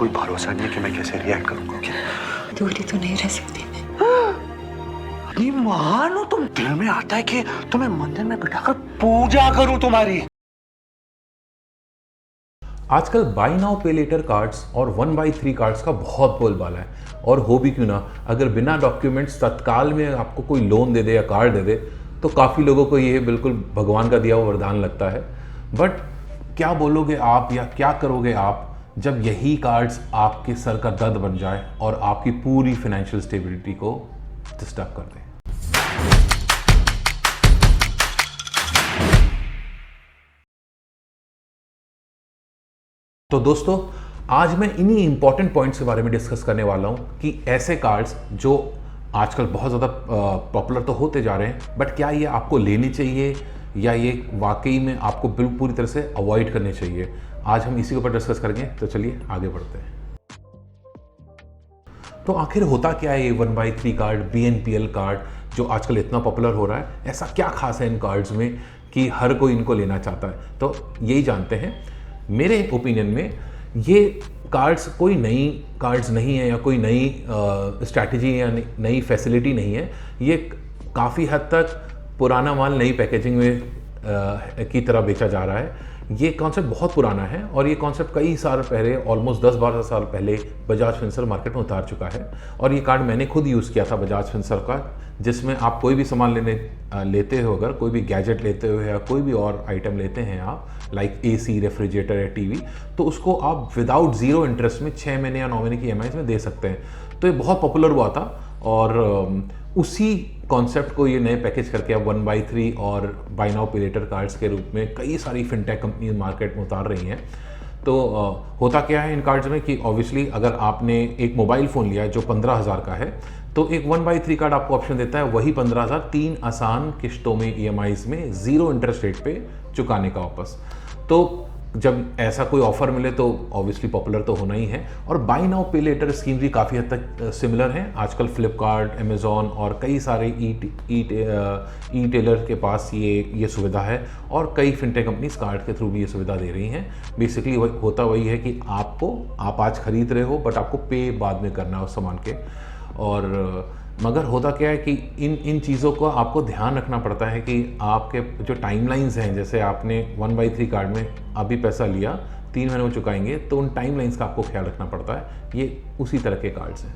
कोई भरोसा नहीं है कि मैं कैसे रिएक्ट करूंगा। दूरी तो नहीं रह सकती मैं। इतनी महान हो तुम, दिल में आता है कि तुम्हें मंदिर में बिठाकर पूजा करूं तुम्हारी। आजकल बाई नाउ पे लेटर कार्ड्स और 1/3 कार्ड्स का बहुत बोलबाला है। और हो भी क्यों ना, अगर बिना डॉक्यूमेंट्स तत्काल में आपको कोई लोन दे दे या कार्ड दे दे तो काफ़ी लोगों को ये बिल्कुल भगवान का दिया हुआ वरदान लगता है। बट क्या बोलोगे आप या क्या करोगे आप जब यही कार्ड्स आपके सर का दर्द बन जाए और आपकी पूरी फाइनेंशियल स्टेबिलिटी को डिस्टर्ब कर दें? तो दोस्तों, आज मैं इन्हीं इंपॉर्टेंट पॉइंट्स के बारे में डिस्कस करने वाला हूं कि ऐसे कार्ड्स जो आजकल बहुत ज़्यादा पॉपुलर तो होते जा रहे हैं, बट क्या ये आपको लेने चाहिए या ये वाकई में आपको बिल्कुल पूरी तरह से अवॉइड करने चाहिए। आज हम इसी के ऊपर डिस्कस करेंगे, तो चलिए आगे बढ़ते हैं। तो आखिर होता क्या है ये 1/3 कार्ड, BNPL कार्ड जो आजकल इतना पॉपुलर हो रहा है? ऐसा क्या खास है इन कार्ड्स में कि हर कोई इनको लेना चाहता है? तो यही जानते हैं। मेरे ओपिनियन में ये कार्ड्स कोई नई कार्ड्स नहीं है या कोई नई स्ट्रैटेजी या नई फैसिलिटी नहीं है। ये काफ़ी हद तक पुराना माल नई पैकेजिंग में की तरह बेचा जा रहा है। ये कॉन्सेप्ट बहुत पुराना है और ये कॉन्सेप्ट कई साल पहले, ऑलमोस्ट 10-12 साल पहले बजाज फिनसर्व मार्केट में उतार चुका है। और ये कार्ड मैंने खुद यूज़ किया था, बजाज फिनसर्व का, जिसमें आप कोई भी सामान लेते हो, अगर कोई भी गैजेट लेते हो या कोई भी और आइटम लेते हैं आप, लाइक AC, रेफ्रिजरेटर या TV, तो उसको आप विदाउट ज़ीरो इंटरेस्ट में 6 महीने या 9 महीने की EMI में दे सकते हैं। तो ये बहुत पॉपुलर हुआ था और उसी कॉन्सेप्ट को ये नए पैकेज करके अब 1/3 और बाय नाउ पे लेटर कार्ड्स के रूप में कई सारी फिनटेक कंपनी मार्केट में उतार रही हैं। तो होता क्या है इन कार्ड्स में कि ऑब्वियसली अगर आपने एक मोबाइल फ़ोन लिया है जो 15,000 का है, तो एक 1/3 कार्ड आपको ऑप्शन देता है वही 15,000 3 आसान किश्तों में EMIs में ज़ीरो इंटरेस्ट रेट पे चुकाने का वापस। तो जब ऐसा कोई ऑफर मिले तो ऑब्वियसली पॉपुलर तो होना ही है। और बाय नाउ पे लेटर स्कीम भी काफ़ी हद तक सिमिलर हैं। आजकल फ्लिपकार्ट, अमेज़ॉन और कई सारे ई टेलर के पास ये सुविधा है और कई फिनटेक कंपनीज कार्ड के थ्रू भी ये सुविधा दे रही हैं। बेसिकली होता वही है कि आप आज खरीद रहे हो बट आपको पे बाद में करना है उस सामान के। और मगर होता क्या है कि इन चीज़ों को आपको ध्यान रखना पड़ता है कि आपके जो टाइमलाइंस हैं, जैसे आपने 1/3 कार्ड में अभी पैसा लिया, 3 महीने में चुकाएंगे, तो उन टाइमलाइंस का आपको ख्याल रखना पड़ता है। ये उसी तरह के कार्ड्स हैं।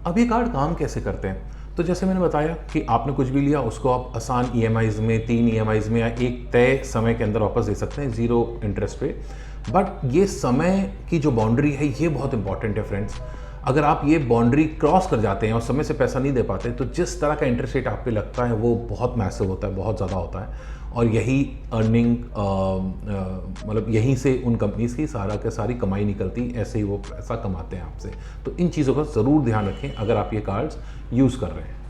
अब ये कार्ड काम कैसे करते हैं? तो जैसे मैंने बताया कि आपने कुछ भी लिया उसको आप आसान EMIs में, 3 EMIs में या एक तय समय के अंदर वापस दे सकते हैं ज़ीरो इंटरेस्ट पे। बट ये समय की जो बाउंड्री है ये बहुत इंपॉर्टेंट है फ्रेंड्स। अगर आप ये बाउंड्री क्रॉस कर जाते हैं और समय से पैसा नहीं दे पाते, तो जिस तरह का इंटरेस्ट रेट आप पे लगता है वो बहुत मैसिव होता है, बहुत ज़्यादा होता है। और यही अर्निंग मतलब यहीं से उन कंपनीज़ की सारी कमाई निकलती, ऐसे ही वो पैसा कमाते हैं आपसे। तो इन चीज़ों का ज़रूर ध्यान रखें अगर आप ये कार्ड्स यूज़ कर रहे हैं।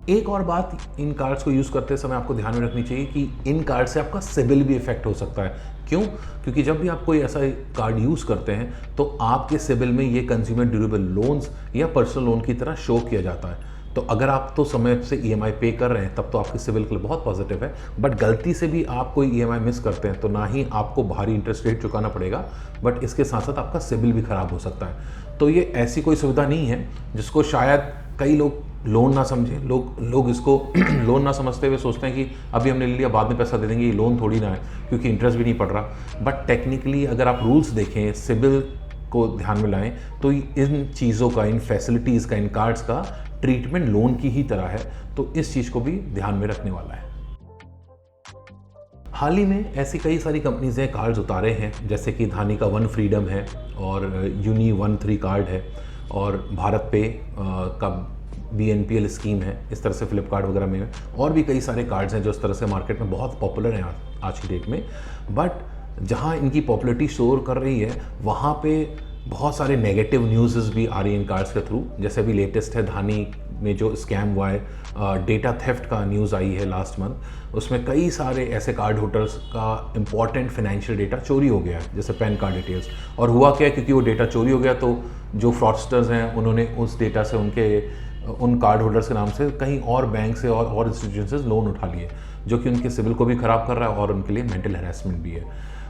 एक और बात इन कार्ड्स को यूज़ करते समय आपको ध्यान में रखनी चाहिए कि इन कार्ड से आपका सिबिल भी इफेक्ट हो सकता है। क्यों? क्योंकि जब भी आप कोई ऐसा कार्ड यूज़ करते हैं तो आपके सिबिल में ये कंज्यूमर ड्यूरेबल लोन्स या पर्सनल लोन की तरह शो किया जाता है। तो अगर आप तो समय से EMI पे कर रहे हैं तब तो आपके सिबिल के लिए बहुत पॉजिटिव है। बट गलती से भी आप कोई EMI मिस करते हैं तो ना ही आपको भारी इंटरेस्ट रेट चुकाना पड़ेगा, बट इसके साथ साथ आपका सिबिल भी ख़राब हो सकता है। तो ये ऐसी कोई सुविधा नहीं है जिसको शायद कई लोग लोन ना समझें। लोग इसको लोन ना समझते हुए सोचते हैं कि अभी हमने ले लिया बाद में पैसा दे देंगे, ये लोन थोड़ी ना है क्योंकि इंटरेस्ट भी नहीं पड़ रहा। बट टेक्निकली अगर आप रूल्स देखें, सिबिल को ध्यान में लाएं, तो इन चीज़ों का, इन फैसिलिटीज़ का, इन कार्ड्स का ट्रीटमेंट लोन की ही तरह है। तो इस चीज़ को भी ध्यान में रखने वाला है। हाल ही में ऐसी कई सारी कंपनीज ने कार्ड्स उतारे हैं, जैसे कि धानी का वन फ्रीडम है और यूनी 1/3 कार्ड है और भारत पे का BNPL स्कीम है। इस तरह से फ्लिपकार्ट वगैरह में और भी कई सारे कार्ड्स हैं जो इस तरह से मार्केट में बहुत पॉपुलर हैं आज की डेट में। बट जहाँ इनकी पॉपुलरिटी शोर कर रही है वहाँ पे बहुत सारे नेगेटिव न्यूज़ भी आ रही हैं इन कार्ड्स के थ्रू। जैसे अभी लेटेस्ट है धानी में जो स्कैम हुआ है, डेटा थेफ्ट का न्यूज़ आई है लास्ट मंथ। उसमें कई सारे ऐसे कार्ड होल्डर्स का इंपॉर्टेंट फाइनेंशियल डेटा चोरी हो गया है, जैसे पैन कार्ड डिटेल्स। और हुआ क्या है, क्योंकि वो डेटा चोरी हो गया तो जो फ्रॉडस्टर्स हैं उन्होंने उस डेटा से उन कार्ड होल्डर्स के नाम से कहीं और बैंक से और इंस्टीट्यूशन से लोन उठा लिए, जो कि उनके सिविल को भी ख़राब कर रहा है और उनके लिए मेंटल हैरेसमेंट भी है।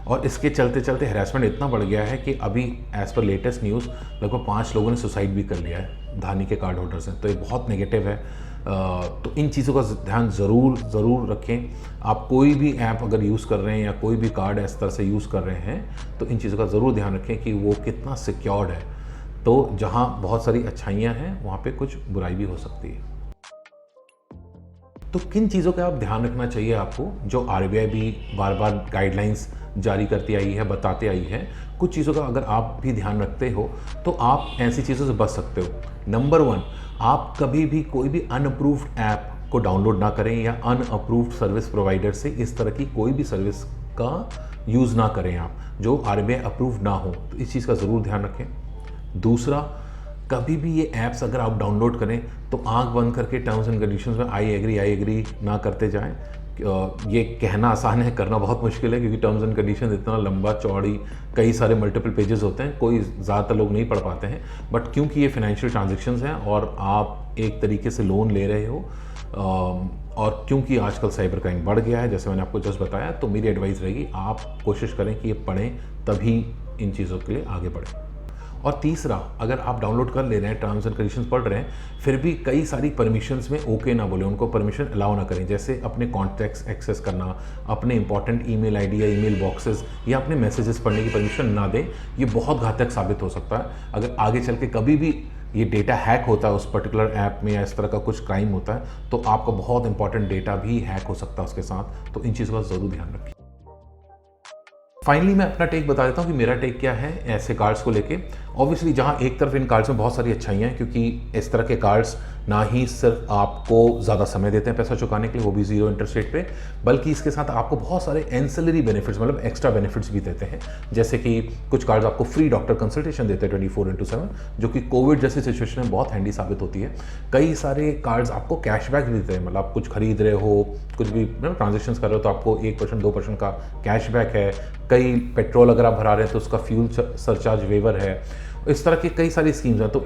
और इसके चलते चलते हैरेसमेंट इतना बढ़ गया है कि अभी एज़ पर लेटेस्ट न्यूज़ लगभग 5 लोगों ने सुसाइड भी कर लिया है धानी के कार्ड होल्डर से। तो ये बहुत नेगेटिव है। तो इन चीज़ों का ध्यान ज़रूर रखें। आप कोई भी ऐप अगर यूज़ कर रहे हैं या कोई भी कार्ड इस तरह से यूज़ कर रहे हैं तो इन चीज़ों का ज़रूर ध्यान रखें कि वो कितना सिक्योर्ड है। तो जहाँ बहुत सारी अच्छाइयाँ हैं वहाँ पे कुछ बुराई भी हो सकती है। तो किन चीज़ों का आप ध्यान रखना चाहिए आपको, जो आरबीआई भी बार बार गाइडलाइंस जारी करती आई है, बताते आई है। कुछ चीज़ों का अगर आप भी ध्यान रखते हो तो आप ऐसी चीज़ों से बच सकते हो। नंबर 1, आप कभी भी कोई भी अनअप्रूव्ड ऐप को डाउनलोड ना करें या अनअप्रूव्ड सर्विस प्रोवाइडर से इस तरह की कोई भी सर्विस का यूज़ ना करें आप, जो आरबीआई अप्रूव ना हो। तो इस चीज़ का ज़रूर ध्यान रखें। दूसरा, कभी भी ये ऐप्स अगर आप डाउनलोड करें तो आंख बंद करके टर्म्स एंड कंडीशंस में आई एग्री ना करते जाएं। ये कहना आसान है, करना बहुत मुश्किल है, क्योंकि टर्म्स एंड कंडीशंस इतना लंबा चौड़ी कई सारे मल्टीपल पेजेस होते हैं, कोई ज़्यादातर लोग नहीं पढ़ पाते हैं। बट क्योंकि ये फाइनेंशियल ट्रांजेक्शंस हैं और आप एक तरीके से लोन ले रहे हो, और क्योंकि आजकल साइबर क्राइम बढ़ गया है जैसे मैंने आपको जस्ट बताया, तो मेरी एडवाइस रहेगी आप कोशिश करें कि ये पढ़ें, तभी इन चीज़ों के लिए आगे बढ़ें। और तीसरा, अगर आप डाउनलोड कर ले रहे हैं, टर्म्स एंड कंडीशंस पढ़ रहे हैं, फिर भी कई सारी परमिशंस में ओके ना बोले, उनको परमिशन अलाउ ना करें। जैसे अपने कॉन्टैक्ट्स एक्सेस करना, अपने इंपॉर्टेंट ईमेल आईडी या ईमेल बॉक्सेस या अपने मैसेजेस पढ़ने की परमिशन ना दें। ये बहुत घातक साबित हो सकता है। अगर आगे चल के कभी भी ये डेटा हैक होता है उस पर्टिकुलर ऐप में या इस तरह का कुछ क्राइम होता है, तो आपका बहुत इंपॉर्टेंट डेटा भी हैक हो सकता है उसके साथ। तो इन चीज़ों का ज़रूर ध्यान रखें। फाइनली मैं अपना टेक बता देता हूँ कि मेरा टेक क्या है ऐसे कार्ड्स को लेके। ऑब्वियसली जहाँ एक तरफ इन कार्ड्स में बहुत सारी अच्छाइयाँ हैं, क्योंकि इस तरह के कार्ड्स ना ही सिर्फ आपको ज़्यादा समय देते हैं पैसा चुकाने के लिए, वो भी 0 इंटरेस्ट रेट पे, बल्कि इसके साथ आपको बहुत सारे एंसिलरी बेनिफिट्स, मतलब एक्स्ट्रा बेनिफिट्स भी देते हैं। जैसे कि कुछ कार्ड्स आपको फ्री डॉक्टर कंसल्टेशन देते हैं 24/7, जो कि कोविड जैसी सिचुएशन में बहुत हैंडी साबित होती है। कई सारे कार्ड्स आपको कैशबैक भी देते हैं, मतलब आप कुछ खरीद रहे हो, कुछ भी ट्रांजेक्शन्स कर रहे हो तो आपको 1% 2% का कैशबैक है। कई पेट्रोल अगर आप भरा रहे हैं तो उसका फ्यूल सरचार्ज वेवर है। इस तरह की कई सारी स्कीम्स हैं, तो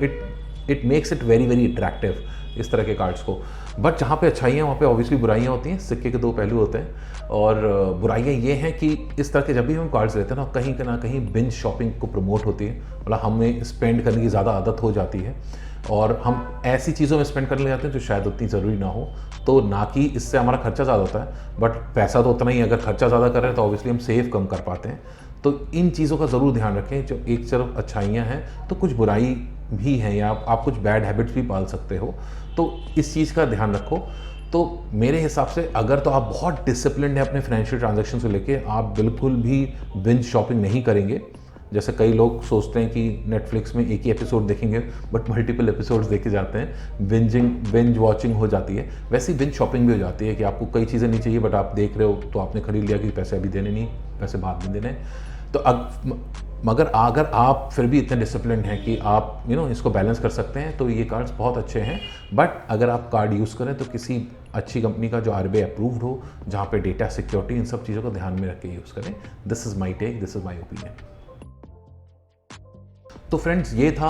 it makes it very very attractive इस तरह के कार्ड्स को। बट जहाँ पे अच्छाइयाँ वहाँ पे ऑब्वियसली बुराइयाँ होती हैं, सिक्के के 2 पहलू होते हैं। और बुराइयाँ ये हैं कि इस तरह के जब भी हम कार्ड्स लेते हैं ना कहीं बिंज शॉपिंग को प्रमोट होती है, मतलब हमें स्पेंड करने की ज़्यादा आदत हो जाती है और हम ऐसी चीज़ों में स्पेंड करने लग जाते हैं जो शायद उतनी ज़रूरी ना हो। तो ना कि इससे हमारा खर्चा ज़्यादा होता है, बट पैसा तो उतना ही, अगर खर्चा ज़्यादा कर रहे हैं तो ऑब्वियसली हम सेव कम कर पाते हैं। तो इन चीज़ों का ज़रूर ध्यान रखें। जो एक तरफ अच्छाइयाँ हैं तो कुछ बुराई भी हैं, या आप कुछ बैड हैबिट्स भी पाल सकते हो, तो इस चीज़ का ध्यान रखो। तो मेरे हिसाब से अगर तो आप बहुत डिसिप्लिन्ड है अपने फाइनेंशियल ट्रांजैक्शन को लेके, आप बिल्कुल भी बिंज शॉपिंग नहीं करेंगे। जैसे कई लोग सोचते हैं कि नेटफ्लिक्स में एक ही एपिसोड देखेंगे बट मल्टीपल एपिसोड्स देखे जाते हैं, बिंज वॉचिंग हो जाती है। वैसे ही बिंज शॉपिंग भी हो जाती है कि आपको कई चीज़ें नहीं चाहिए बट आप देख रहे हो तो आपने खरीद लिया कि पैसे अभी देने नहीं, पैसे बाद में देने। तो मगर अगर आप फिर भी इतने डिसिप्लिन हैं कि आप इसको बैलेंस कर सकते हैं, तो ये कार्ड्स बहुत अच्छे हैं। बट अगर आप कार्ड यूज़ करें तो किसी अच्छी कंपनी का जो आरबीआई अप्रूव्ड हो, जहाँ पे डेटा सिक्योरिटी इन सब चीज़ों को ध्यान में रख के यूज़ करें। This is my take, this is my opinion. तो फ्रेंड्स, ये था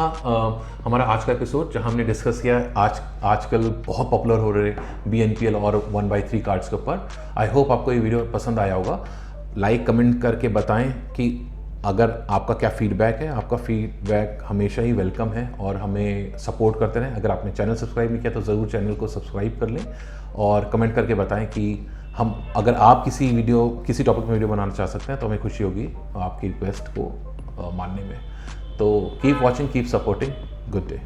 हमारा आज का एपिसोड, जहां हमने डिस्कस किया आजकल बहुत पॉपुलर हो रहे BNPL और 1/3 कार्ड्स के ऊपर। आई होप आपको ये वीडियो पसंद आया होगा। लाइक कमेंट करके बताएं कि अगर आपका क्या फीडबैक है। आपका फीडबैक हमेशा ही वेलकम है और हमें सपोर्ट करते रहें। अगर आपने चैनल सब्सक्राइब नहीं किया तो ज़रूर चैनल को सब्सक्राइब कर लें और कमेंट करके बताएं कि अगर आप किसी टॉपिक में वीडियो बनाना चाह सकते हैं तो हमें खुशी होगी आपकी रिक्वेस्ट को मानने में। तो keep watching, keep supporting. Good day.